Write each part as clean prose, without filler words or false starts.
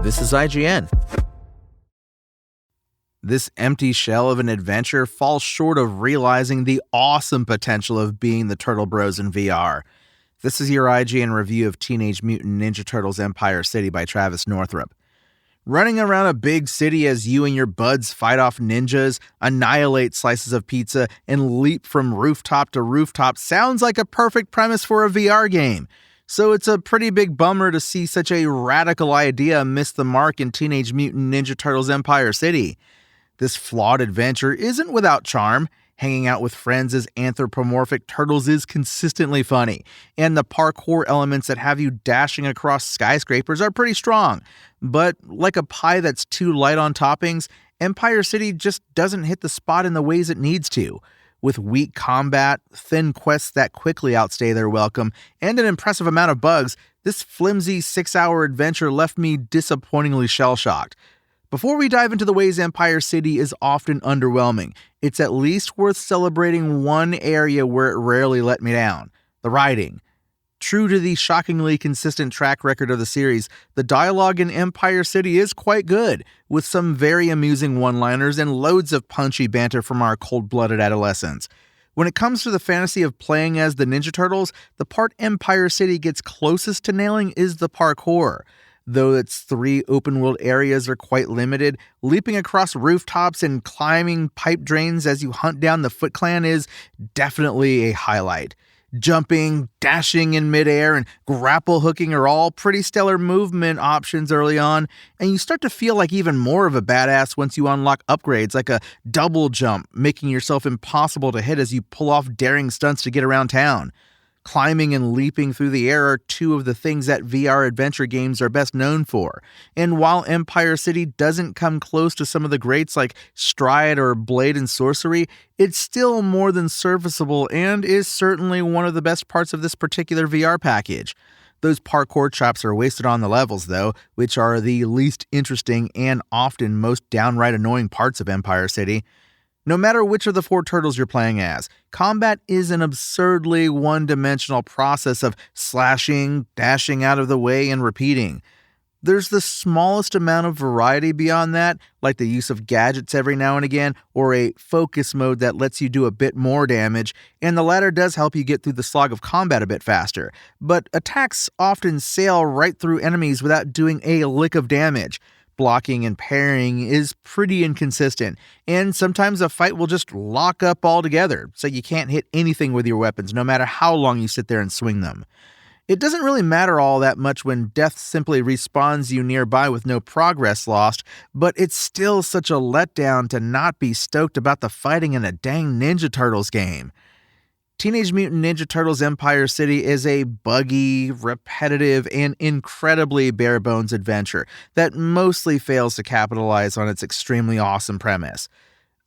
This is IGN. This empty shell of an adventure falls short of realizing the awesome potential of being the Turtle Bros in VR. This is your IGN review of Teenage Mutant Ninja Turtles Empire City by Travis Northrop. Running around a big city as you and your buds fight off ninjas, annihilate slices of pizza, and leap from rooftop to rooftop sounds like a perfect premise for a VR game. So it's a pretty big bummer to see such a radical idea miss the mark in Teenage Mutant Ninja Turtles Empire City. This flawed adventure isn't without charm. Hanging out with friends as anthropomorphic turtles is consistently funny, and the parkour elements that have you dashing across skyscrapers are pretty strong. But like a pie that's too light on toppings, Empire City just doesn't hit the spot in the ways it needs to. With weak combat, thin quests that quickly outstay their welcome, and an impressive amount of bugs, this flimsy 6-hour adventure left me disappointingly shell-shocked. Before we dive into the ways Empire City is often underwhelming, it's at least worth celebrating one area where it rarely let me down: the writing. True to the shockingly consistent track record of the series, the dialogue in Empire City is quite good, with some very amusing one-liners and loads of punchy banter from our cold-blooded adolescents. When it comes to the fantasy of playing as the Ninja Turtles, the part Empire City gets closest to nailing is the parkour. Though its 3 open-world areas are quite limited, leaping across rooftops and climbing pipe drains as you hunt down the Foot Clan is definitely a highlight. Jumping, dashing in midair, and grapple hooking are all pretty stellar movement options early on, and you start to feel like even more of a badass once you unlock upgrades like a double jump, making yourself impossible to hit as you pull off daring stunts to get around town. Climbing and leaping through the air are 2 of the things that VR adventure games are best known for, and while Empire City doesn't come close to some of the greats like Stride or Blade and Sorcery, it's still more than serviceable and is certainly one of the best parts of this particular VR package. Those parkour chops are wasted on the levels though, which are the least interesting and often most downright annoying parts of Empire City. No matter which of the 4 turtles you're playing as, combat is an absurdly one-dimensional process of slashing, dashing out of the way, and repeating. There's the smallest amount of variety beyond that, like the use of gadgets every now and again, or a focus mode that lets you do a bit more damage, and the latter does help you get through the slog of combat a bit faster. But attacks often sail right through enemies without doing a lick of damage. Blocking and parrying is pretty inconsistent, and sometimes a fight will just lock up altogether, so you can't hit anything with your weapons no matter how long you sit there and swing them. It doesn't really matter all that much when death simply respawns you nearby with no progress lost, but it's still such a letdown to not be stoked about the fighting in a dang Ninja Turtles game. Teenage Mutant Ninja Turtles Empire City is a buggy, repetitive, and incredibly bare-bones adventure that mostly fails to capitalize on its extremely awesome premise.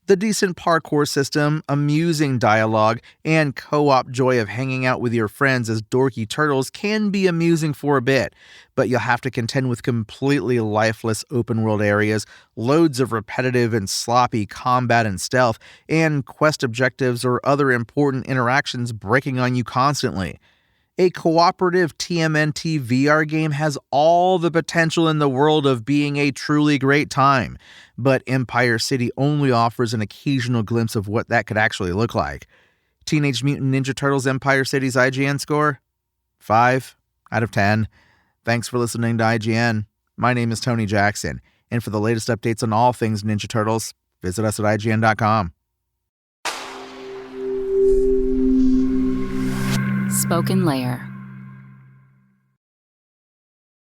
The decent parkour system, amusing dialogue, and co-op joy of hanging out with your friends as dorky turtles can be amusing for a bit, but you'll have to contend with completely lifeless open-world areas, loads of repetitive and sloppy combat and stealth, and quest objectives or other important interactions breaking on you constantly. A cooperative TMNT VR game has all the potential in the world of being a truly great time, but Empire City only offers an occasional glimpse of what that could actually look like. Teenage Mutant Ninja Turtles Empire City's IGN score? 5 out of 10. Thanks for listening to IGN. My name is Tony Jackson, and for the latest updates on all things Ninja Turtles, visit us at IGN.com. Spoken Layer.